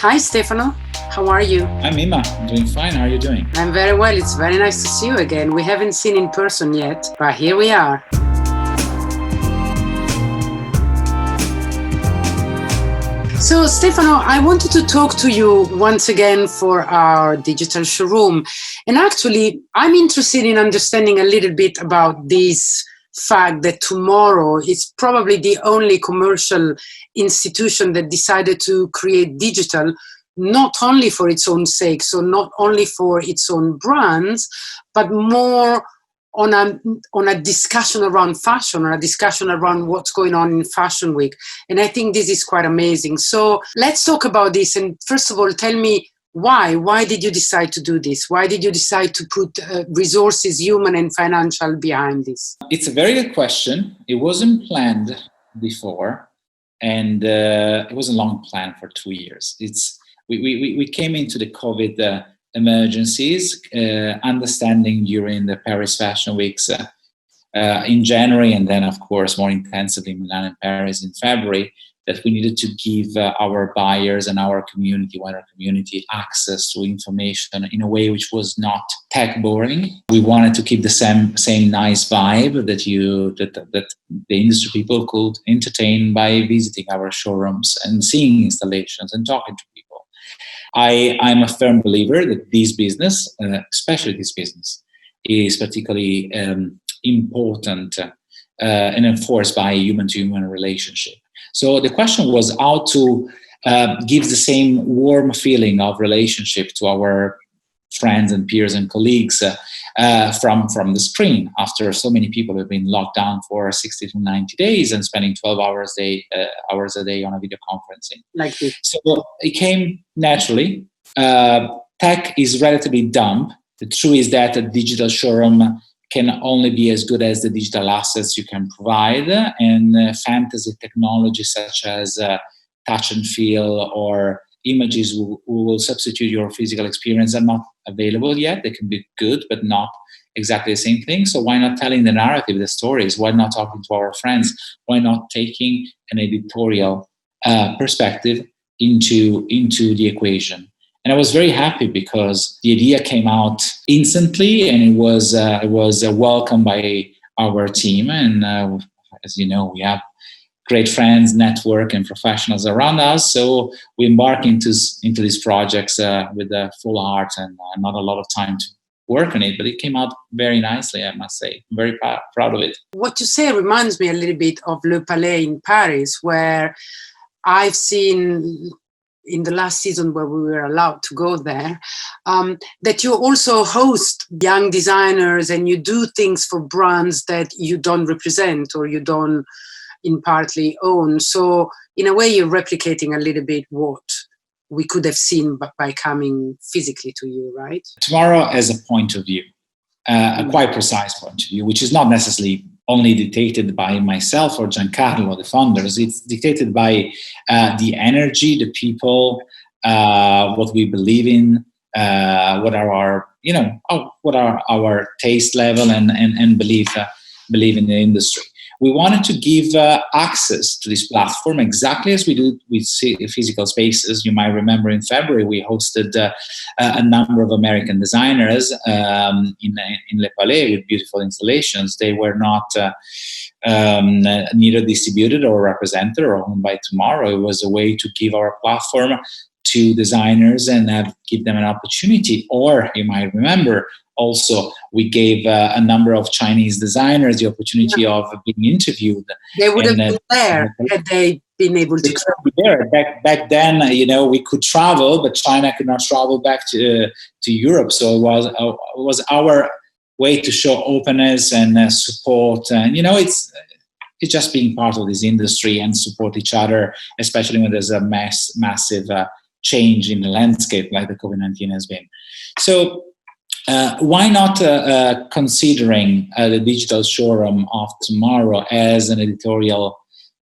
Hi, Stefano. How are you? I'm Ima. I'm doing fine. How are you doing? I'm very well. It's very nice to see you again. We haven't seen in person yet, but here we are. So, Stefano, I wanted to talk to you once again for our digital showroom. And actually, I'm interested in understanding a little bit about this fact that tomorrow is probably the only commercial institution that decided to create digital, not only for its own sake, so not only for its own brands, but more on a discussion around fashion, or a discussion around what's going on in Fashion Week. And I think this is quite amazing. So let's talk about this. And first of all, tell me why. Why did you decide to do this? Why did you decide to put resources, human and financial, behind this? It's a very good question. It wasn't planned before, and it was a long plan for 2 years. We came into the COVID emergencies, understanding during the Paris Fashion Weeks in January, and then, of course, more intensively Milan and Paris in February, that we needed to give our buyers and our community, wider community, access to information in a way which was not tech boring. We wanted to keep the same nice vibe that the industry people could entertain by visiting our showrooms and seeing installations and talking to people. I'm a firm believer that this business, especially this business, is particularly important and enforced by a human-to-human relationship. So the question was how to give the same warm feeling of relationship to our friends and peers and colleagues from the screen, after so many people have been locked down for 60 to 90 days and spending 12 hours a day on a video conferencing. Like this. So it came naturally. Tech is relatively dumb. The truth is that a digital showroom can only be as good as the digital assets you can provide, and fantasy technology such as touch and feel or images who will substitute your physical experience are not available yet. They can be good, but not exactly the same thing. So why not telling the narrative, the stories? Why not talking to our friends? Why not taking an editorial perspective into the equation? And I was very happy because the idea came out instantly, and it was welcomed by our team. And as you know, we have great friends, network, and professionals around us. So we embark into these projects with a full heart and not a lot of time to work on it. But it came out very nicely, I must say. I'm very proud of it. What you say reminds me a little bit of Le Palais in Paris, where I've seen in the last season where we were allowed to go there, that you also host young designers and you do things for brands that you don't represent or you don't in partly own. So in a way, you're replicating a little bit what we could have seen by coming physically to you, right? Tomorrow has a point of view, a quite precise point of view, which is not necessarily only dictated by myself or Giancarlo, the founders. It's dictated by the energy, the people, what we believe in, what are our taste level and belief in the industry. We wanted to give access to this platform exactly as we do with physical spaces. You might remember in February we hosted a number of American designers in Le Palais with beautiful installations. They were not neither distributed or represented or owned by Tomorrow. It was a way to give our platform to designers and give them an opportunity. Or you might remember, also, we gave a number of Chinese designers the opportunity of being interviewed. They would have been there had they been able to be there. Back then, we could travel, but China could not travel back to Europe. So it was our way to show openness and support. And it's just being part of this industry and support each other, especially when there's a massive change in the landscape like the COVID-19 has been. So. Why not considering the digital showroom of Tomorrow as an editorial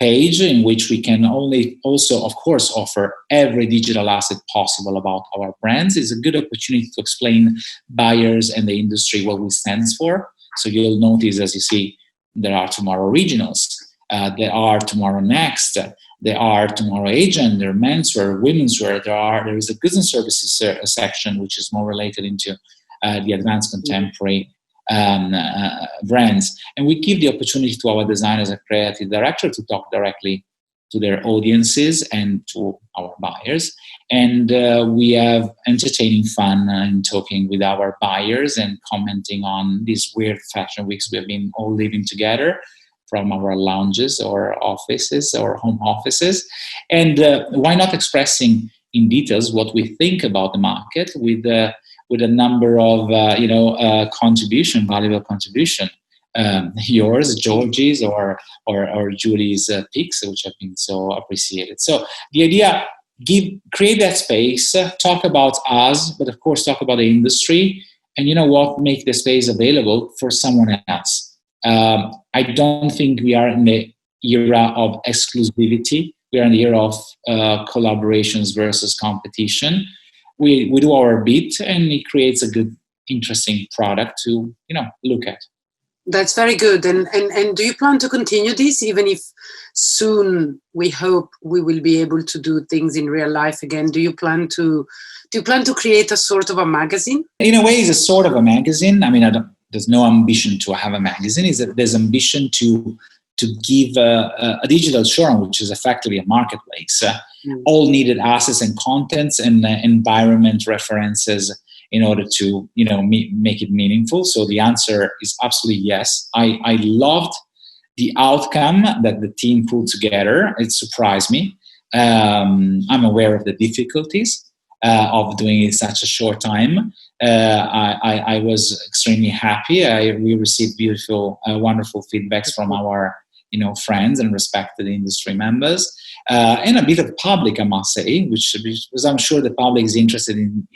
page in which we can also, of course, offer every digital asset possible about our brands? Is a good opportunity to explain buyers and the industry what we stand for. So you'll notice, as you see, there are Tomorrow Regionals. There are tomorrow next. There are tomorrow agent. There are menswear, women's wear. There is a goods and services section which is more related into the advanced contemporary brands. And we give the opportunity to our designers and creative director to talk directly to their audiences and to our buyers. And we have entertaining fun in talking with our buyers and commenting on these weird fashion weeks we have been all living together from our lounges or offices or home offices. And why not expressing in details what we think about the market with a number of valuable contribution. Yours, Georgie's, or Julie's picks, which have been so appreciated. So the idea, create that space, talk about us, but of course talk about the industry, and make the space available for someone else. I don't think we are in the era of exclusivity. We are in the era of collaborations versus competition. We do our bit, and it creates a good, interesting product to look at. That's very good. And do you plan to continue this, even if soon we hope we will be able to do things in real life again? Do you plan to create a sort of a magazine? In a way, it's a sort of a magazine. I mean, there's no ambition to have a magazine. There's ambition to give a digital showroom, which is effectively a marketplace, all needed assets and contents and environment references in order to make it meaningful. So the answer is absolutely yes. I loved the outcome that the team pulled together. It surprised me. I'm aware of the difficulties of doing it in such a short time. I was extremely happy. We received beautiful, wonderful feedbacks from our friends and respected industry members, and a bit of public, I must say, which because I'm sure the public is interested in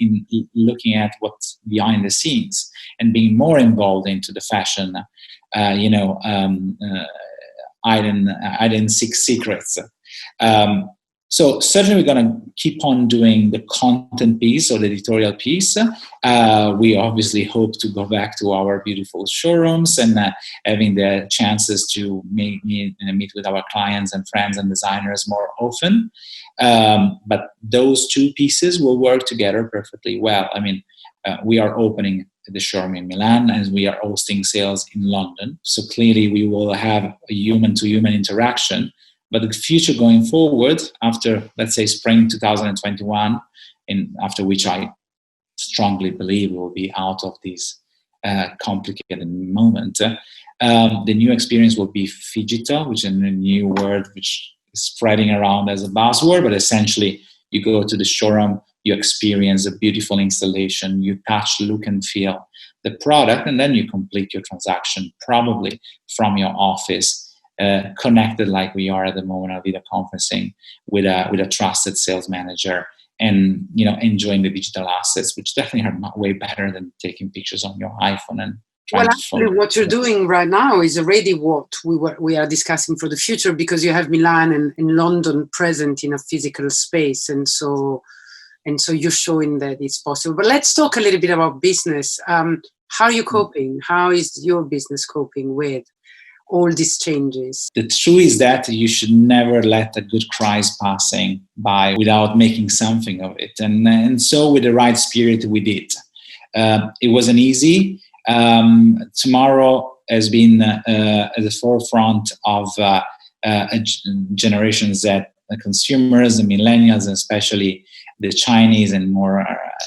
looking at what's behind the scenes and being more involved into the fashion, hidden secrets. So certainly we're going to keep on doing the content piece or the editorial piece. We obviously hope to go back to our beautiful showrooms and having the chances to meet with our clients and friends and designers more often. But those two pieces will work together perfectly well. I mean, we are opening the showroom in Milan and we are hosting sales in London. So clearly we will have a human-to-human interaction. But the future going forward, after, let's say, spring 2021, and after which I strongly believe we'll be out of this complicated moment, the new experience will be phygital, which is a new word which is spreading around as a buzzword, but essentially you go to the showroom, you experience a beautiful installation, you touch, look and feel the product, and then you complete your transaction probably from your office. Connected like we are at the moment of video conferencing with a trusted sales manager, and enjoying the digital assets, which definitely are not way better than taking pictures on your iPhone and trying to follow. What you're doing right now is already what we are discussing for the future, because you have Milan and London present in a physical space, and so you're showing that it's possible. But let's talk a little bit about business. How are you coping? How is your business coping with all these changes? The truth is that you should never let a good crisis passing by without making something of it. And so with the right spirit, we did. It wasn't easy. Tomorrow has been at the forefront of Generation Z consumers, the millennials, and especially the Chinese and more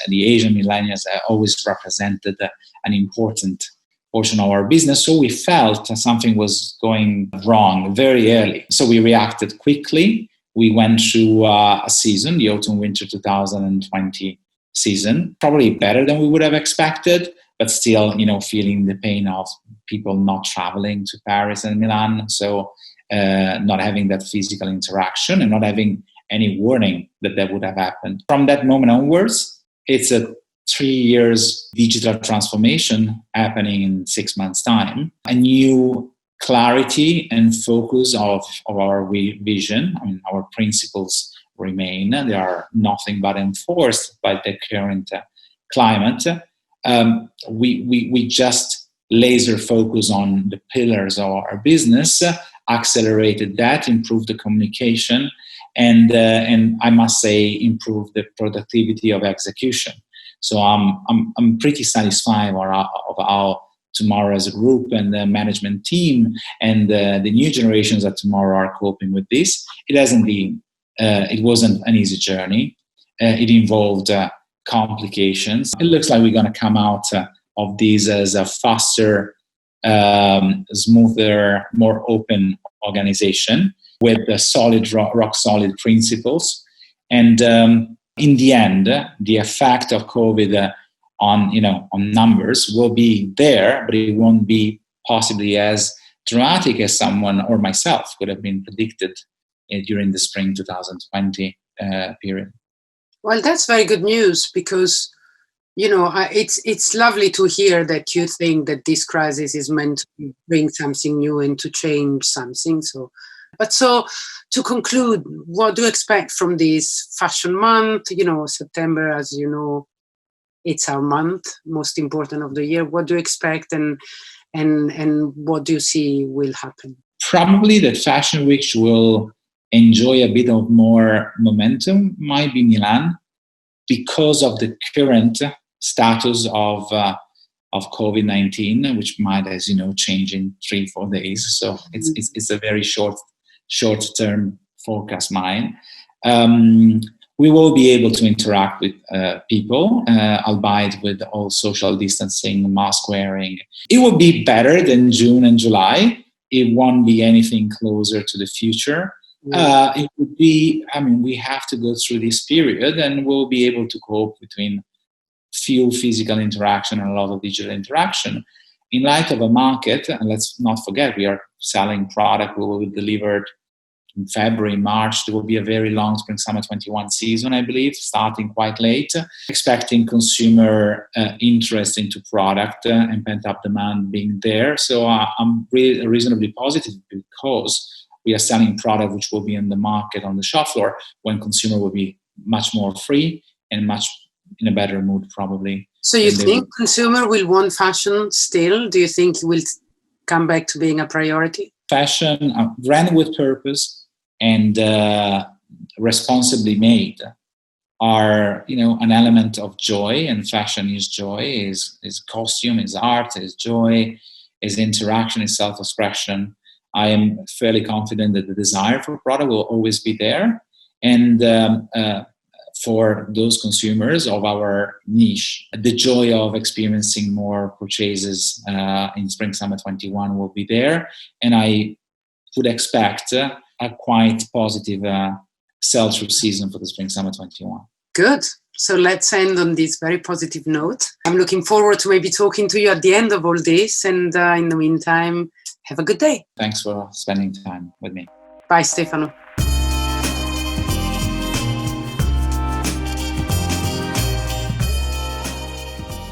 the Asian millennials are always represented an important portion of our business. So we felt something was going wrong very early. So we reacted quickly. We went through a season, the autumn-winter 2020 season, probably better than we would have expected, but still, feeling the pain of people not traveling to Paris and Milan. So not having that physical interaction and not having any warning that would have happened. From that moment onwards, it's a 3 years digital transformation happening in 6 months' time. A new clarity and focus of our vision. I mean, our principles remain. They are nothing but enforced by the current climate. We just laser focus on the pillars of our business, accelerated that, improved the communication, and I must say improved the productivity of execution. So I'm pretty satisfied of how Tomorrow as a group and the management team and the new generations at Tomorrow are coping with this. It wasn't an easy journey. It involved complications. It looks like we're going to come out of this as a faster, smoother, more open organization with solid, rock solid principles. And in the end, the effect of COVID on numbers will be there, but it won't be possibly as dramatic as someone or myself could have been predicted during the spring 2020 period. Well, that's very good news, because it's lovely to hear that you think that this crisis is meant to bring something new and to change something. So to conclude, what do you expect from this fashion month? September, as you know, it's our month, most important of the year. What do you expect, and what do you see will happen? Probably that Fashion Week will enjoy a bit of more momentum might be Milan, because of the current status of COVID-19, which might, as you know, change in 3-4 days. So it's a very short-term forecast mine. We will be able to interact with people, albeit with all social distancing, mask wearing. It will be better than June and July. It won't be anything closer to the future. It would be, we have to go through this period, and we'll be able to cope between few physical interaction and a lot of digital interaction. In light of a market, and let's not forget, we are selling product we will be delivered in February, March. There will be a very long Spring-Summer 21 season, I believe, starting quite late. Expecting consumer interest into product and pent-up demand being there. So I'm really reasonably positive, because we are selling product which will be in the market on the shop floor when consumer will be much more free and much in a better mood, probably. So you think consumer will want fashion still? Do you think it will come back to being a priority? Fashion, brand with purpose and responsibly made are, an element of joy, and fashion is joy, is costume, is art, is joy, is interaction, is self-expression. I am fairly confident that the desire for product will always be there, and for those consumers of our niche, the joy of experiencing more purchases in Spring-Summer 21 will be there, and I would expect a quite positive sell-through season for the Spring-Summer 21. Good. So let's end on this very positive note. I'm looking forward to maybe talking to you at the end of all this, and in the meantime, have a good day. Thanks for spending time with me. Bye, Stefano.